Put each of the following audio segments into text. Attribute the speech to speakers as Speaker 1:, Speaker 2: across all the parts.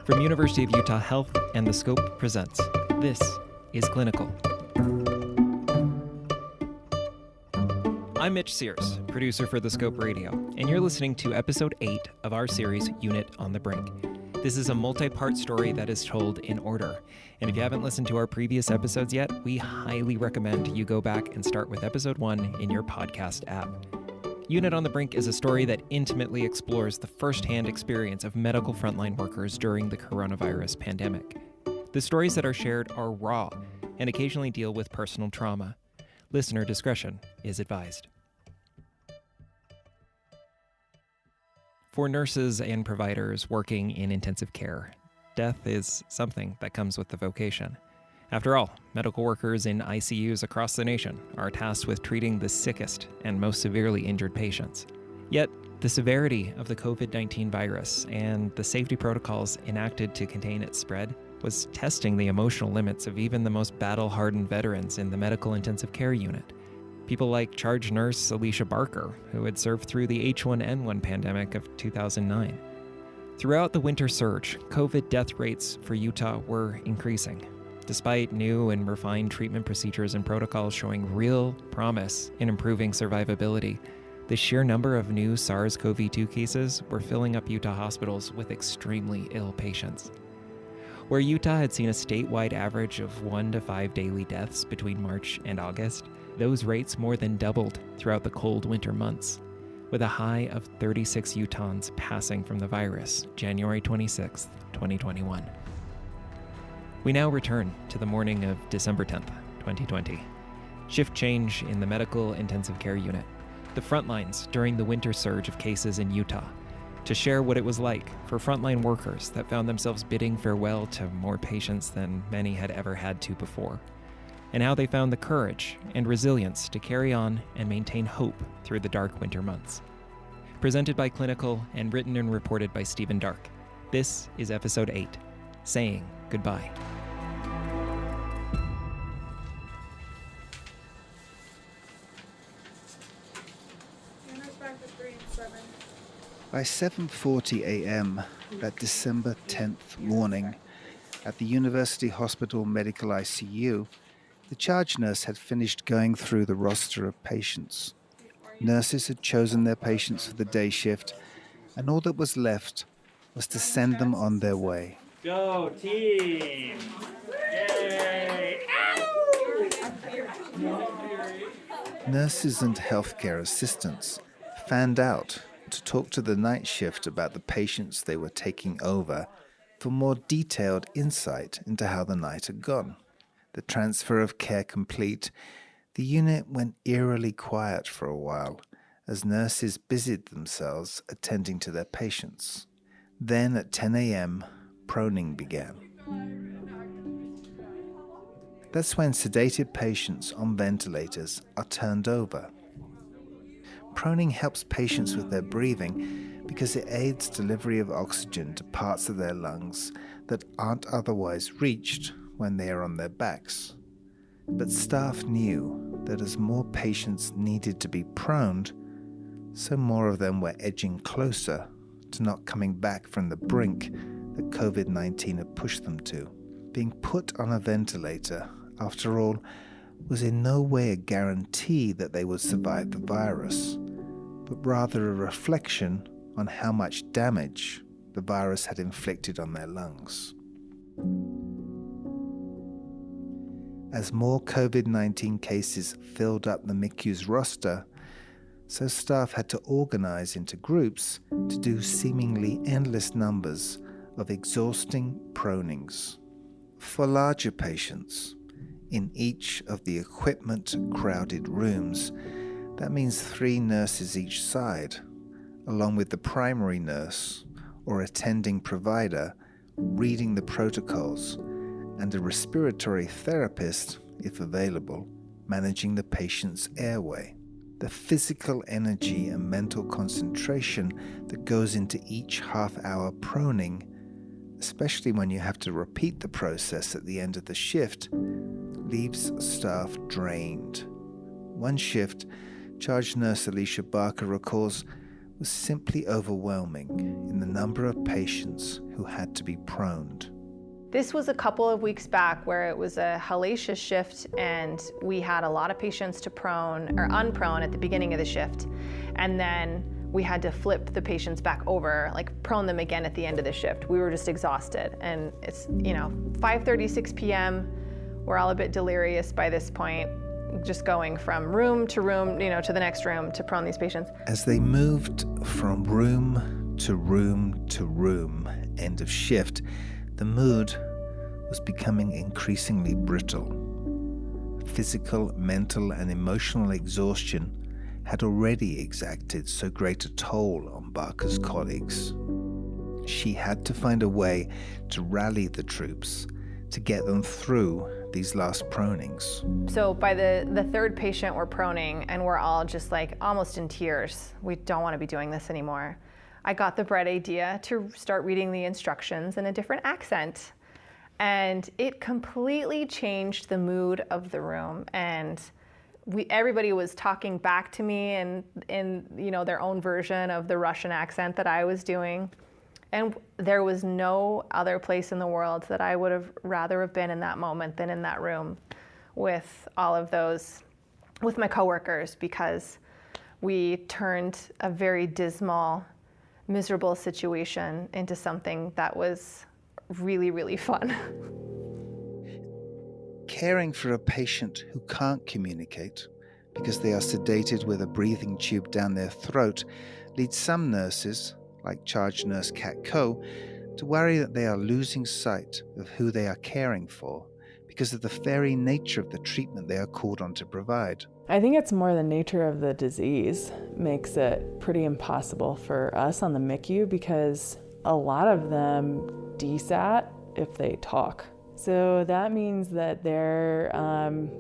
Speaker 1: From University of Utah Health and The Scope presents, this is Clinical. I'm Mitch Sears, producer for The Scope Radio, and you're listening to episode 8 of our series, Unit on the Brink. This is a multi-part story that is told in order. And if you haven't listened to our previous episodes yet, we highly recommend you go back and start with episode 1 in your podcast app. Unit on the Brink is a story that intimately explores the first-hand experience of medical frontline workers during the coronavirus pandemic. The stories that are shared are raw and occasionally deal with personal trauma. Listener discretion is advised. For nurses and providers working in intensive care, death is something that comes with the vocation. After all, medical workers in ICUs across the nation are tasked with treating the sickest and most severely injured patients. Yet, the severity of the COVID-19 virus and the safety protocols enacted to contain its spread was testing the emotional limits of even the most battle-hardened veterans in the medical intensive care unit. People like charge nurse Alicia Barker, who had served through the H1N1 pandemic of 2009. Throughout the winter surge, COVID death rates for Utah were increasing. Despite new and refined treatment procedures and protocols showing real promise in improving survivability, the sheer number of new SARS-CoV-2 cases were filling up Utah hospitals with extremely ill patients. Where Utah had seen a statewide average of 1 to 5 daily deaths between March and August, those rates more than doubled throughout the cold winter months, with a high of 36 Utahns passing from the virus January 26, 2021. We now return to the morning of December 10th, 2020. Shift change in the medical intensive care unit, the front lines during the winter surge of cases in Utah, to share what it was like for frontline workers that found themselves bidding farewell to more patients than many had ever had to before, and how they found the courage and resilience to carry on and maintain hope through the dark winter months. Presented by Clinical and written and reported by Stephen Dark, this is episode 8, Saying Goodbye.
Speaker 2: By 7:40 a.m. that December 10th morning, at the University Hospital Medical ICU, the charge nurse had finished going through the roster of patients. Nurses had chosen their patients for the day shift, and all that was left was to send them on their way.
Speaker 3: Go team! Yay!
Speaker 2: Nurses and healthcare assistants fanned out to talk to the night shift about the patients they were taking over for more detailed insight into how the night had gone. The transfer of care complete, the unit went eerily quiet for a while as nurses busied themselves attending to their patients. Then at 10 a.m., proning began. That's when sedated patients on ventilators are turned over. Proning helps patients with their breathing because it aids delivery of oxygen to parts of their lungs that aren't otherwise reached when they are on their backs. But staff knew that as more patients needed to be proned, so more of them were edging closer to not coming back from the brink that COVID-19 had pushed them to. Being put on a ventilator, after all, was in no way a guarantee that they would survive the virus, but rather a reflection on how much damage the virus had inflicted on their lungs. As more COVID-19 cases filled up the MICU's roster, so staff had to organize into groups to do seemingly endless numbers of exhausting pronings. For larger patients, in each of the equipment-crowded rooms, that means 3 nurses each side, along with the primary nurse or attending provider reading the protocols, and a respiratory therapist, if available, managing the patient's airway. The physical energy and mental concentration that goes into each half-hour proning, especially when you have to repeat the process at the end of the shift, leaves staff drained. One shift, charge nurse Alicia Barker recalls, was simply overwhelming in the number of patients who had to be proned.
Speaker 4: This was a couple of weeks back where it was a hellacious shift and we had a lot of patients to prone or unprone at the beginning of the shift. And then we had to flip the patients back over, like prone them again at the end of the shift. We were just exhausted. And it's, 5:36 p.m. We're all a bit delirious by this point, just going from room to room, to the next room to prone these patients.
Speaker 2: As they moved from room to room to room, end of shift, the mood was becoming increasingly brittle. Physical, mental, and emotional exhaustion had already exacted so great a toll on Barker's colleagues. She had to find a way to rally the troops, to get them through these last pronings.
Speaker 4: So by the third patient we're proning, and we're all just like almost in tears. We don't want to be doing this anymore. I got the bright idea to start reading the instructions in a different accent. And it completely changed the mood of the room. And everybody was talking back to me in their own version of the Russian accent that I was doing. And there was no other place in the world that I would have rather have been in that moment than in that room with all of those, with my coworkers, because we turned a very dismal, miserable situation into something that was really, really fun.
Speaker 2: Caring for a patient who can't communicate because they are sedated with a breathing tube down their throat leads some nurses, like charge nurse Kat Coe, to worry that they are losing sight of who they are caring for because of the very nature of the treatment they are called on to provide.
Speaker 5: I think it's more the nature of the disease makes it pretty impossible for us on the MICU because a lot of them desat if they talk. So that means that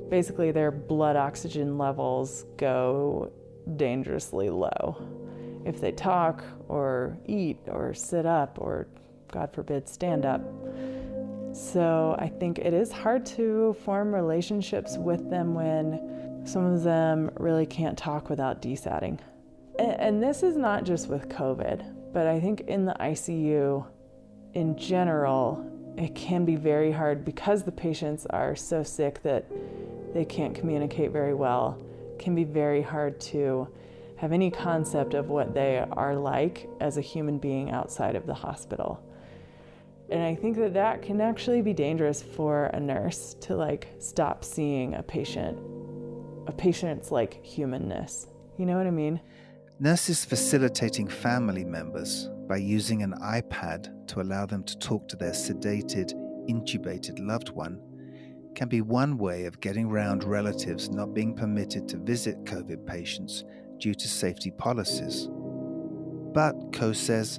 Speaker 5: basically their blood oxygen levels go dangerously low if they talk or eat or sit up or, God forbid, stand up. So I think it is hard to form relationships with them when some of them really can't talk without desatting. And this is not just with COVID, but I think in the ICU in general, it can be very hard because the patients are so sick that they can't communicate very well. It can be very hard to have any concept of what they are like as a human being outside of the hospital. And I think that can actually be dangerous for a nurse to stop seeing a patient's humanness. You know what I mean?
Speaker 2: Nurses facilitating family members by using an iPad to allow them to talk to their sedated, intubated loved one can be one way of getting round relatives not being permitted to visit COVID patients due to safety policies. But, Coe says,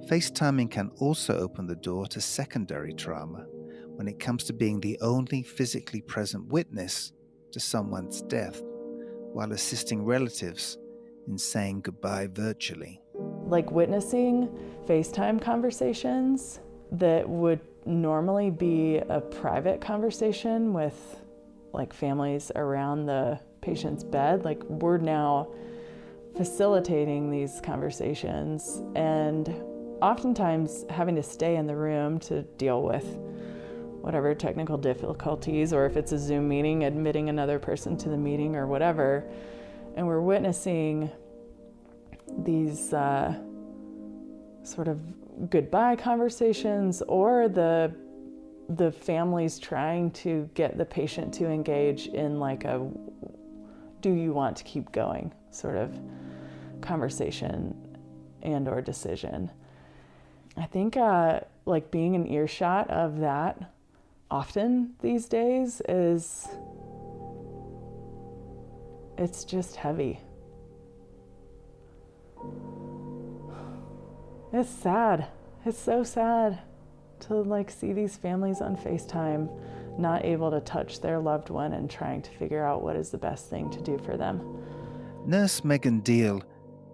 Speaker 2: FaceTiming can also open the door to secondary trauma when it comes to being the only physically present witness to someone's death while assisting relatives in saying goodbye virtually.
Speaker 5: Like witnessing FaceTime conversations that would normally be a private conversation with families around the patient's bed, we're now facilitating these conversations and oftentimes having to stay in the room to deal with whatever technical difficulties, or if it's a Zoom meeting, admitting another person to the meeting or whatever. And we're witnessing these sort of goodbye conversations or the families trying to get the patient to engage in a do you want to keep going sort of conversation and or decision. I think being in earshot of that often these days it's just heavy. It's sad. It's so sad to see these families on FaceTime not able to touch their loved one and trying to figure out what is the best thing to do for them.
Speaker 2: Nurse Megan Deal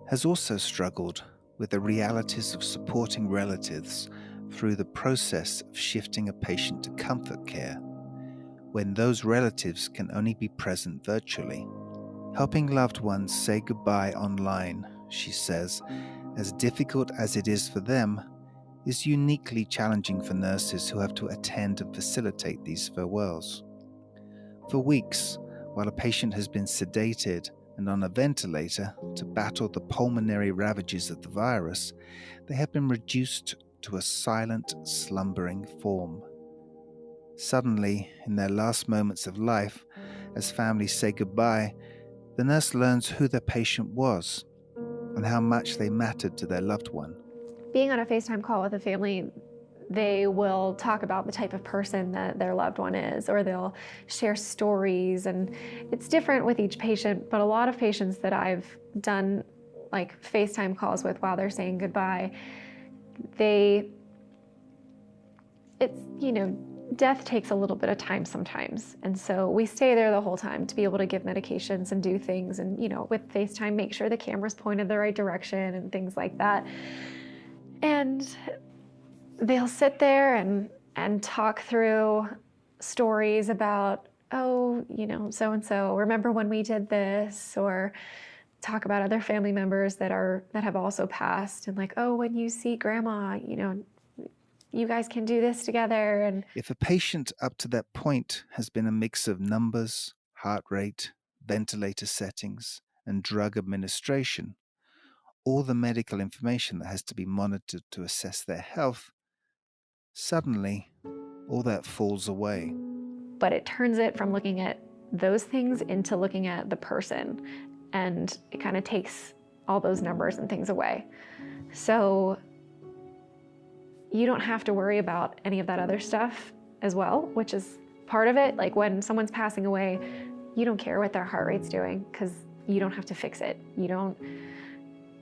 Speaker 2: has also struggled with the realities of supporting relatives through the process of shifting a patient to comfort care, when those relatives can only be present virtually. Helping loved ones say goodbye online she says, as difficult as it is for them, is uniquely challenging for nurses who have to attend and facilitate these farewells. For weeks, while a patient has been sedated and on a ventilator to battle the pulmonary ravages of the virus, they have been reduced to a silent, slumbering form. Suddenly, in their last moments of life, as families say goodbye, the nurse learns who their patient was and how much they mattered to their loved one.
Speaker 6: Being on a FaceTime call with a family, they will talk about the type of person that their loved one is, or they'll share stories, and it's different with each patient, but a lot of patients that I've done like FaceTime calls with while they're saying goodbye, death takes a little bit of time sometimes. And so we stay there the whole time to be able to give medications and do things. And, with FaceTime, make sure the camera's pointed the right direction and things like that. And they'll sit there and talk through stories about, so-and-so, remember when we did this, or talk about other family members that have also passed, and like, oh, when you see grandma, you guys can do this together. And
Speaker 2: if a patient up to that point has been a mix of numbers, heart rate, ventilator settings, and drug administration, all the medical information that has to be monitored to assess their health, suddenly all that falls away.
Speaker 6: But it turns it from looking at those things into looking at the person, and it kind of takes all those numbers and things away. So you don't have to worry about any of that other stuff as well, which is part of it. Like when someone's passing away, you don't care what their heart rate's doing because you don't have to fix it. You don't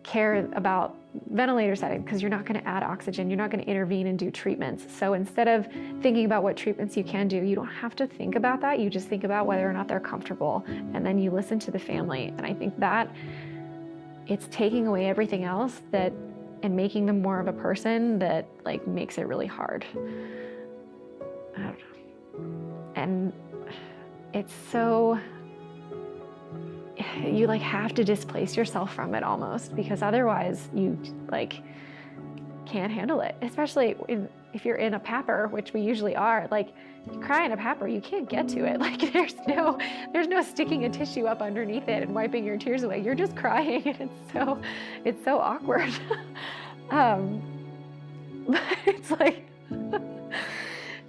Speaker 6: care about ventilator setting because you're not going to add oxygen. You're not going to intervene and do treatments. So instead of thinking about what treatments you can do, you don't have to think about that. You just think about whether or not they're comfortable, and then you listen to the family. And I think that it's taking away everything else and making them more of a person that makes it really hard. I don't know. And it's so, you have to displace yourself from it almost, because otherwise you can't handle it. Especially if you're in a PAPR, which we usually are. You cry in a PAPR, you can't get to it. There's no sticking a tissue up underneath it and wiping your tears away. You're just crying, and it's so awkward. But it's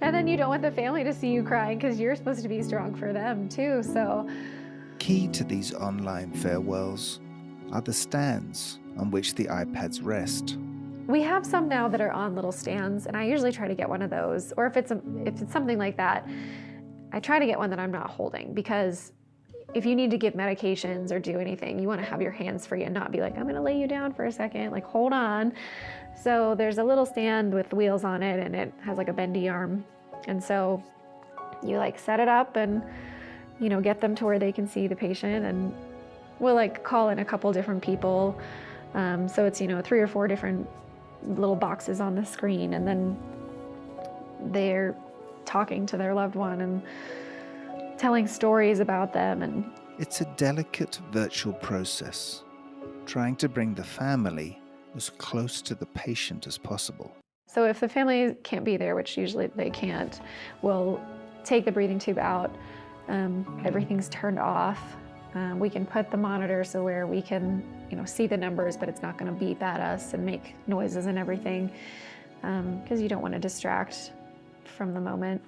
Speaker 6: and then you don't want the family to see you crying because you're supposed to be strong for them too. So
Speaker 2: key to these online farewells are the stands on which the iPads rest.
Speaker 6: we have some now that are on little stands, and I usually try to get one of those. Or if it's something like that, I try to get one that I'm not holding, because if you need to give medications or do anything, you want to have your hands free and not be like, I'm going to lay you down for a second, like hold on. So there's a little stand with wheels on it, and it has like a bendy arm. And so you like set it up and, you know, get them to where they can see the patient, and we'll like call in a couple different people. So it's, you know, 3 or 4 different little boxes on the screen, and then they're talking to their loved one and telling stories about them. And
Speaker 2: it's a delicate virtual process, trying to bring the family as close to the patient as possible.
Speaker 6: So if the family can't be there, which usually they can't, we'll take the breathing tube out. Everything's turned off. We can put the monitor so where we can, you know, see the numbers, but it's not going to beep at us and make noises and everything, because you don't want to distract from the moment.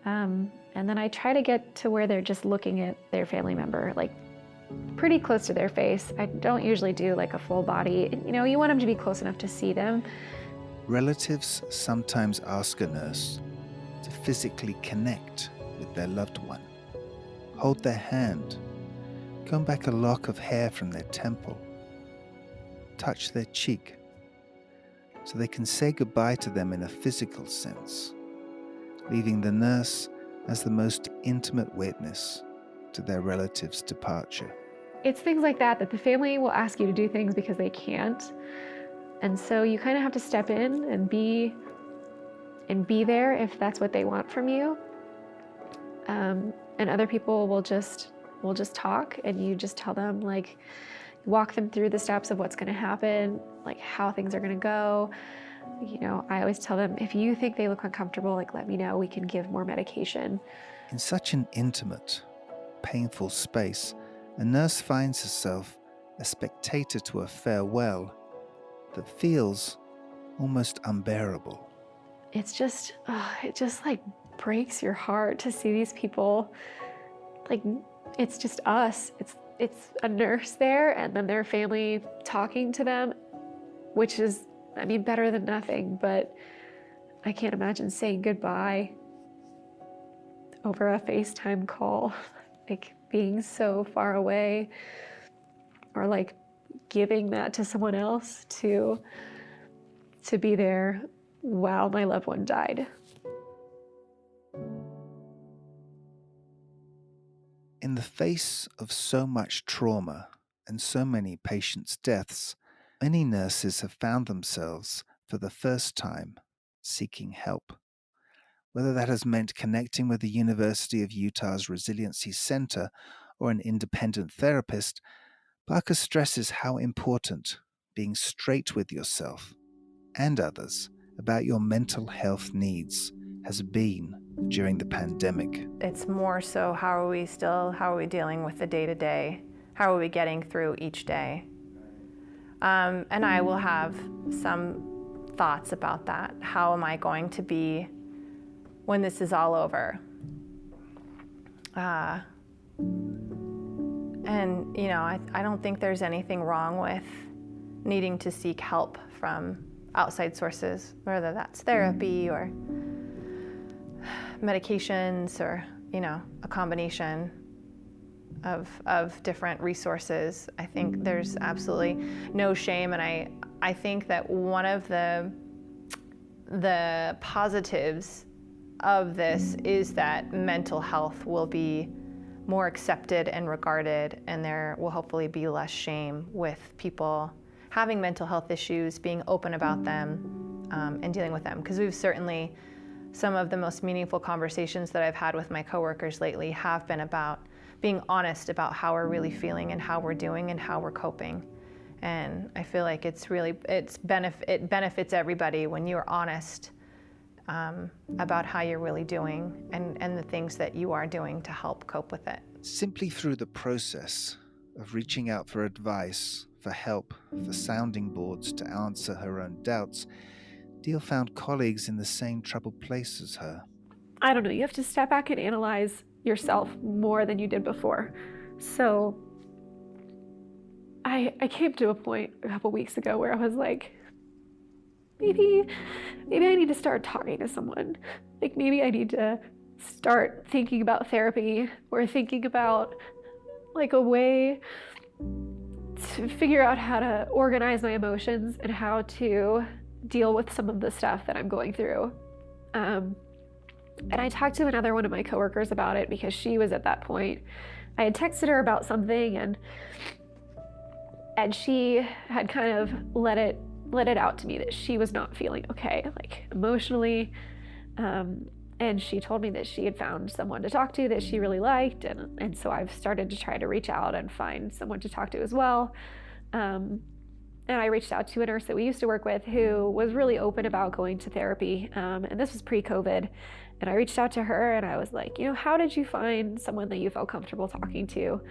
Speaker 6: And then I try to get to where they're just looking at their family member, like pretty close to their face. I don't usually do like a full body. You know, you want them to be close enough to see them.
Speaker 2: Relatives sometimes ask a nurse to physically connect with their loved one, hold their hand, comb back a lock of hair from their temple, touch their cheek, so they can say goodbye to them in a physical sense, leaving the nurse as the most intimate witness to their relative's departure.
Speaker 6: It's things like that the family will ask you to do things because they can't. And so you kind of have to step in and be there if that's what they want from you. And other people will just talk, and you just tell them, like, walk them through the steps of what's going to happen, like how things are going to go. You know, I always tell them, if you think they look uncomfortable, like let me know, we can give more medication.
Speaker 2: In such an intimate, painful space, a nurse finds herself a spectator to a farewell that feels almost unbearable.
Speaker 6: It's just, it just like breaks your heart to see these people. Like, it's just us. It's a nurse there and then their family talking to them, which is, I mean, better than nothing, but I can't imagine saying goodbye over a FaceTime call, like being so far away, or like giving that to someone else to be there while my loved one died.
Speaker 2: In the face of so much trauma and so many patients' deaths, many nurses have found themselves, for the first time, seeking help. Whether that has meant connecting with the University of Utah's Resiliency Center or an independent therapist, Parker stresses how important being straight with yourself and others about your mental health needs has been during the pandemic.
Speaker 4: It's more so how are we dealing with the day-to-day? How are we getting through each day? And I will have some thoughts about that. How am I going to be when this is all over? And, you know, I don't think there's anything wrong with needing to seek help from outside sources, whether that's therapy or medications or, you know, a combination of different resources. I think there's absolutely no shame, and I think that one of the positives of this is that mental health will be more accepted and regarded, and there will hopefully be less shame with people having mental health issues, being open about them, and dealing with them. Because we've certainly, some of the most meaningful conversations that I've had with my coworkers lately have been about being honest about how we're really feeling and how we're doing and how we're coping. And I feel like it benefits everybody when you're honest about how you're really doing and the things that you are doing to help cope with it.
Speaker 2: Simply through the process of reaching out for advice, for help, for sounding boards to answer her own doubts, Deal found colleagues in the same troubled place as her.
Speaker 6: I don't know, you have to step back and analyze yourself more than you did before. So I came to a point a couple weeks ago where I was like, maybe I need to start talking to someone. Like maybe I need to start thinking about therapy or thinking about like a way to figure out how to organize my emotions and how to deal with some of the stuff that I'm going through. And I talked to another one of my coworkers about it because she was at that point. I had texted her about something and she had kind of let it out to me that she was not feeling okay, like emotionally. And she told me that she had found someone to talk to that she really liked. And so I've started to try to reach out and find someone to talk to as well. And I reached out to a nurse that we used to work with who was really open about going to therapy. And this was pre-COVID. And I reached out to her and I was like, how did you find someone that you felt comfortable talking to?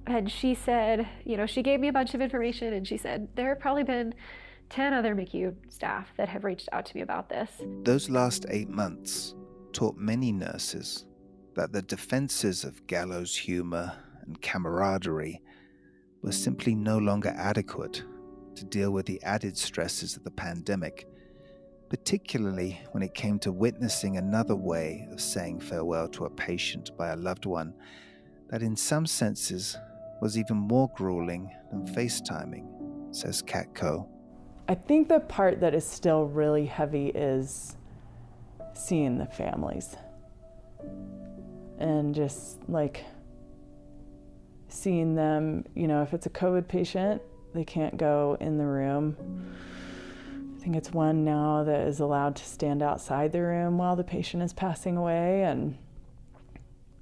Speaker 6: And she said, she gave me a bunch of information and she said, there have probably been 10 other MICU staff that have reached out to me about this.
Speaker 2: Those last 8 months taught many nurses that the defenses of gallows humor and camaraderie were simply no longer adequate to deal with the added stresses of the pandemic, particularly when it came to witnessing another way of saying farewell to a patient by a loved one that in some senses was even more grueling than FaceTiming, says Kat Coe.
Speaker 5: I think the part that is still really heavy is seeing the families and just like seeing them, if it's a COVID patient, they can't go in the room. I think it's one now that is allowed to stand outside the room while the patient is passing away, and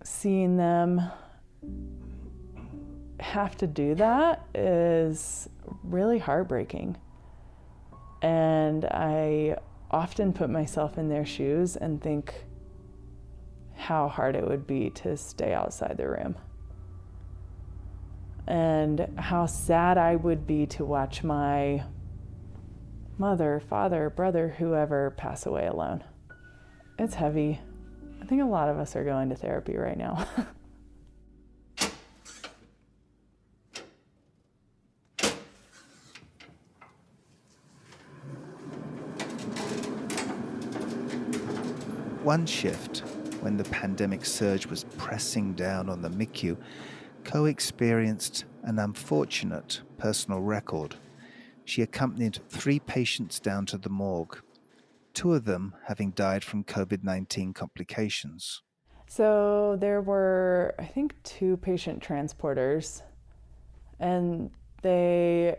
Speaker 5: seeing them have to do that is really heartbreaking. And I often put myself in their shoes and think how hard it would be to stay outside the room. And how sad I would be to watch my mother, father, brother, whoever pass away alone. It's heavy. I think a lot of us are going to therapy right now.
Speaker 2: One shift, when the pandemic surge was pressing down on the MICU, Co experienced an unfortunate personal record. She accompanied 3 patients down to the morgue, 2 of them having died from COVID-19 complications.
Speaker 5: So there were, I think, 2 patient transporters, and they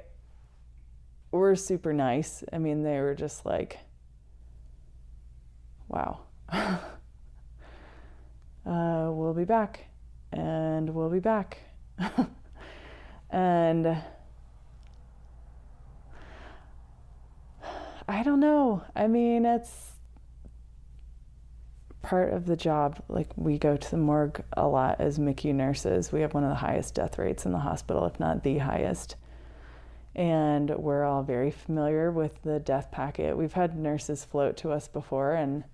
Speaker 5: were super nice. I mean, they were just like, wow. We'll be back, and we'll be back. And I don't know. I mean, it's part of the job. Like, we go to the morgue a lot as MICU nurses. We have one of the highest death rates in the hospital, if not the highest. And we're all very familiar with the death packet. We've had nurses float to us before, and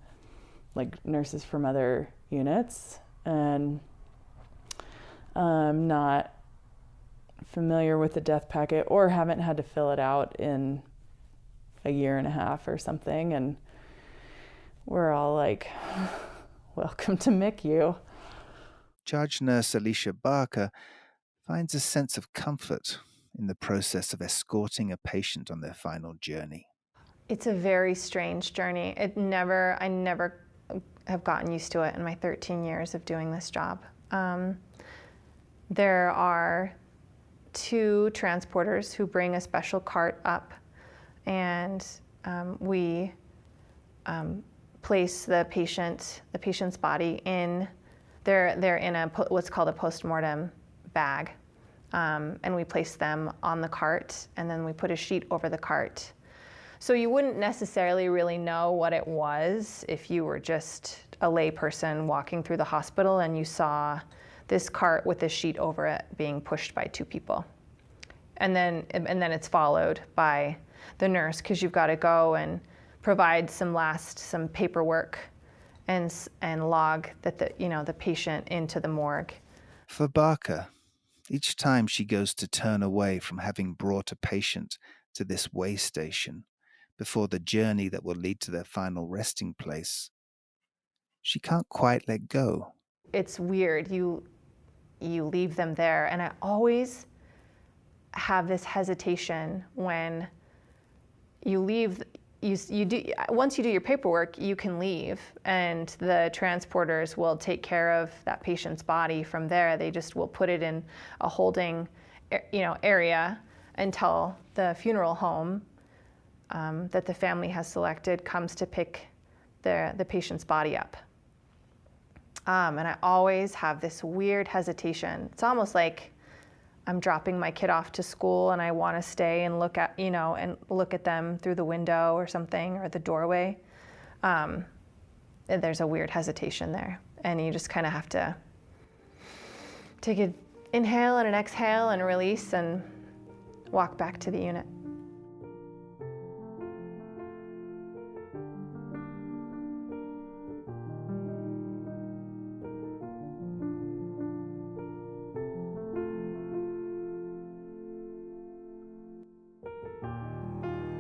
Speaker 5: like nurses from other units, and not familiar with the death packet or haven't had to fill it out in a year and a half or something. And we're all like, welcome to MICU.
Speaker 2: Charge nurse Alicia Barker finds a sense of comfort in the process of escorting a patient on their final journey.
Speaker 4: It's a very strange journey. I never have gotten used to it in my 13 years of doing this job. There are 2 transporters who bring a special cart up, and we place the patient's body in. They're in what's called a postmortem bag, and we place them on the cart, and then we put a sheet over the cart. So you wouldn't necessarily really know what it was if you were just a layperson walking through the hospital and you saw this cart with a sheet over it being pushed by 2 people. And then it's followed by the nurse, because you've got to go and provide some paperwork and log that the patient into the morgue.
Speaker 2: For Barker, each time she goes to turn away from having brought a patient to this way station before the journey that will lead to their final resting place, she can't quite let go.
Speaker 4: It's weird. You leave them there, and I always have this hesitation when you leave. Once you do your paperwork, you can leave, and the transporters will take care of that patient's body from there. They just will put it in a holding, area until the funeral home that the family has selected comes to pick the patient's body up. And I always have this weird hesitation. It's almost like I'm dropping my kid off to school and I want to stay and look at them through the window or something, or the doorway. And there's a weird hesitation there. And you just kind of have to take an inhale and an exhale and release and walk back to the unit.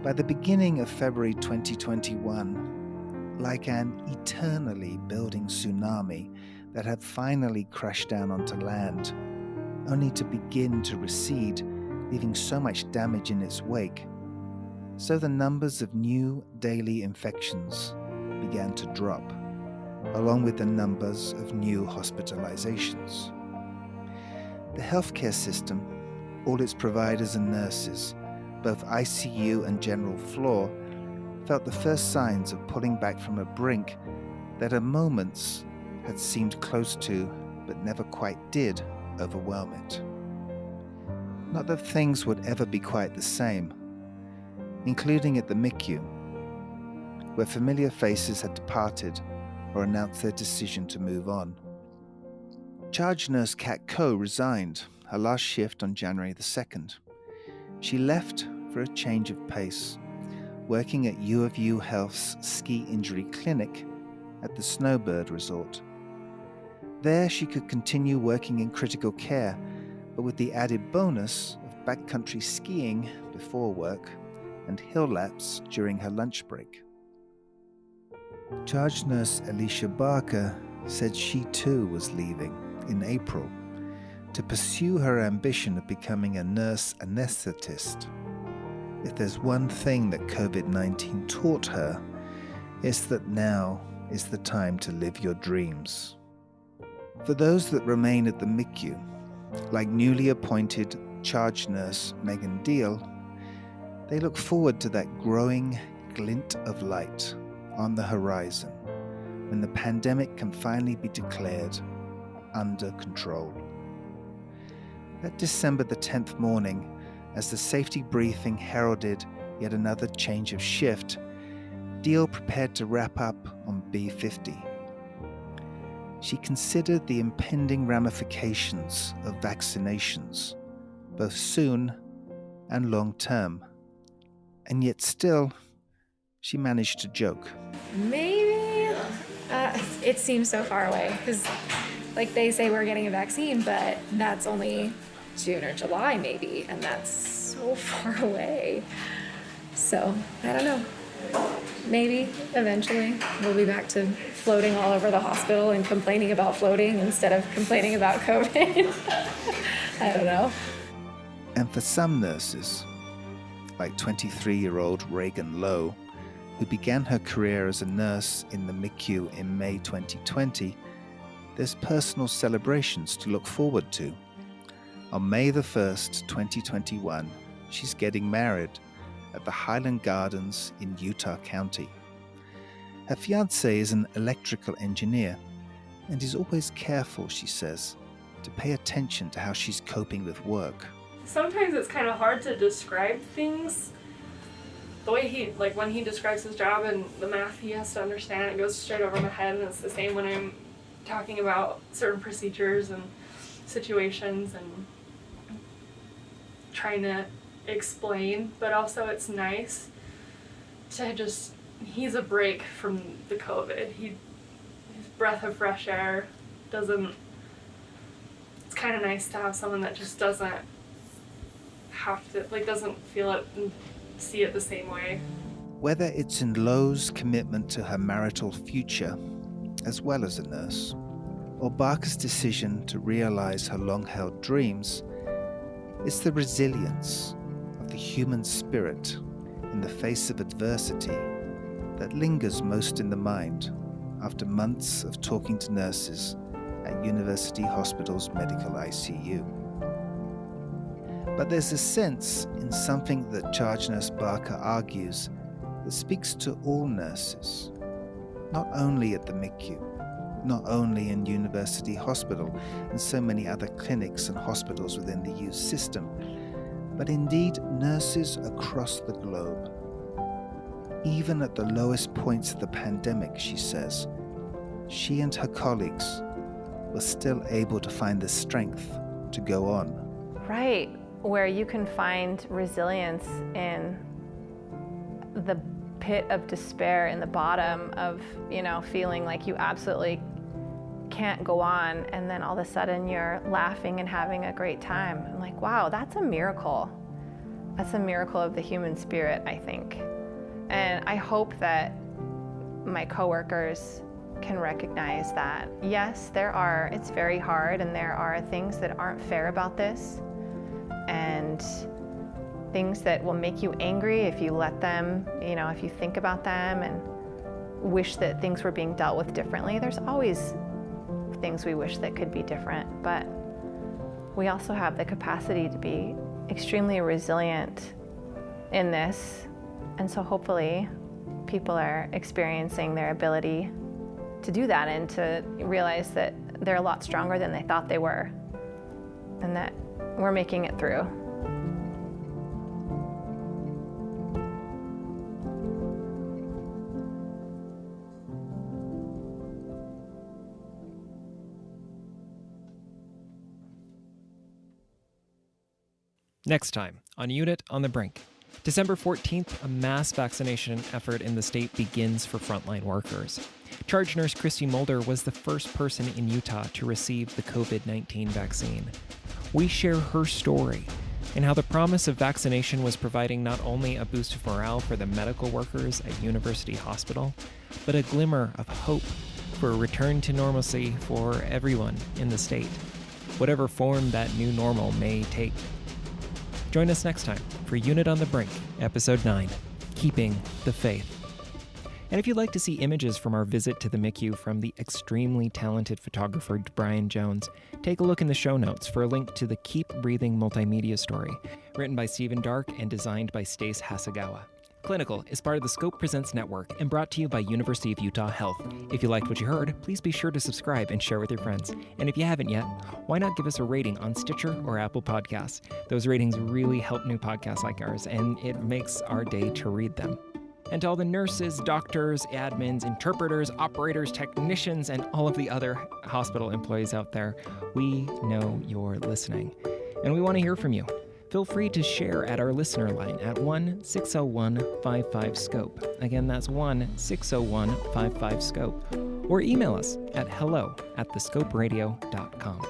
Speaker 2: By the beginning of February 2021, like an eternally building tsunami that had finally crashed down onto land, only to begin to recede, leaving so much damage in its wake, so the numbers of new daily infections began to drop, along with the numbers of new hospitalizations. The healthcare system, all its providers and nurses, both ICU and general floor, felt the first signs of pulling back from a brink that at moments had seemed close to, but never quite did, overwhelm it. Not that things would ever be quite the same, including at the MICU, where familiar faces had departed or announced their decision to move on. Charge nurse Kat Coe resigned her last shift on January the 2nd. She left for a change of pace, working at U of U Health's ski injury clinic at the Snowbird Resort. There she could continue working in critical care, but with the added bonus of backcountry skiing before work and hill laps during her lunch break. Charge nurse Alicia Barker said she too was leaving in April to pursue her ambition of becoming a nurse anesthetist. If there's one thing that COVID-19 taught her, it's that now is the time to live your dreams. For those that remain at the MICU, like newly appointed charge nurse Megan Deal, they look forward to that growing glint of light on the horizon when the pandemic can finally be declared under control. That December the 10th morning, as the safety briefing heralded yet another change of shift, Deal prepared to wrap up on B50. She considered the impending ramifications of vaccinations, both soon and long term, and yet still, she managed to joke.
Speaker 6: Maybe it seems so far away because, like, they say we're getting a vaccine, but that's only June or July maybe, and that's so far away. So I don't know. Maybe eventually we'll be back to floating all over the hospital and complaining about floating instead of complaining about COVID. I don't know.
Speaker 2: And for some nurses, like 23-year-old Reagan Lowe, who began her career as a nurse in the MICU in May 2020, there's personal celebrations to look forward to. On May the 1st, 2021, she's getting married at the Highland Gardens in Utah County. Her fiancé is an electrical engineer and is always careful, she says, to pay attention to how she's coping with work.
Speaker 7: Sometimes it's kind of hard to describe things. The way when he describes his job and the math he has to understand, it goes straight over my head, and it's the same when I'm talking about certain procedures and situations and trying to explain, but also it's nice to just, he's a break from the COVID. His breath of fresh air doesn't, it's kind of nice to have someone that just doesn't have to, doesn't feel it and see it the same way.
Speaker 2: Whether it's in Lowe's commitment to her marital future, as well as a nurse, or Barker's decision to realize her long-held dreams, it's the resilience of the human spirit in the face of adversity that lingers most in the mind after months of talking to nurses at University Hospital's medical ICU. But there's a sense in something that Charge Nurse Barker argues that speaks to all nurses, not only at the MICU, not only in University Hospital and so many other clinics and hospitals within the U system, but indeed nurses across the globe. Even at the lowest points of the pandemic, she says, she and her colleagues were still able to find the strength to go on.
Speaker 4: Right, where you can find resilience in the pit of despair in the bottom of, feeling like you absolutely can't go on, and then all of a sudden you're laughing and having a great time. I'm like, wow, that's a miracle. That's a miracle of the human spirit, I think. And I hope that my coworkers can recognize that. Yes, it's very hard, and there are things that aren't fair about this, and things that will make you angry if you let them, if you think about them and wish that things were being dealt with differently. There's always things we wish that could be different, but we also have the capacity to be extremely resilient in this. And so hopefully people are experiencing their ability to do that and to realize that they're a lot stronger than they thought they were, and that we're making it through.
Speaker 1: Next time on Unit on the Brink. December 14th, a mass vaccination effort in the state begins for frontline workers. Charge nurse Christy Mulder was the first person in Utah to receive the COVID-19 vaccine. We share her story and how the promise of vaccination was providing not only a boost of morale for the medical workers at University Hospital, but a glimmer of hope for a return to normalcy for everyone in the state, whatever form that new normal may take. Join us next time for Unit on the Brink, Episode 9, Keeping the Faith. And if you'd like to see images from our visit to the MICU from the extremely talented photographer Brian Jones, take a look in the show notes for a link to the Keep Breathing multimedia story, written by Stephen Dark and designed by Stace Hasegawa. Clinical is part of the Scope Presents Network and brought to you by University of Utah Health. If you liked what you heard, please be sure to subscribe and share with your friends. And if you haven't yet, why not give us a rating on Stitcher or Apple Podcasts? Those ratings really help new podcasts like ours, and it makes our day to read them. And to all the nurses, doctors, admins, interpreters, operators, technicians, and all of the other hospital employees out there, we know you're listening. And we want to hear from you. Feel free to share at our listener line at 1-601-55-SCOPE. Again, that's 1-601-55-SCOPE. Or email us at hello@thescoperadio.com.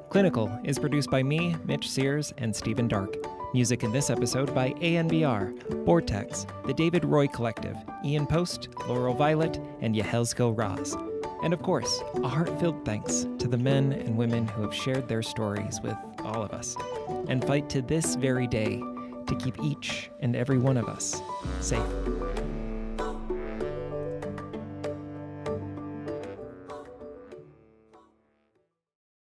Speaker 1: Clinical is produced by me, Mitch Sears, and Stephen Dark. Music in this episode by ANBR, Vortex, the David Roy Collective, Ian Post, Laurel Violet, and Yehelzkel Raz. And of course, a heart-filled thanks to the men and women who have shared their stories with all of us and fight to this very day to keep each and every one of us safe.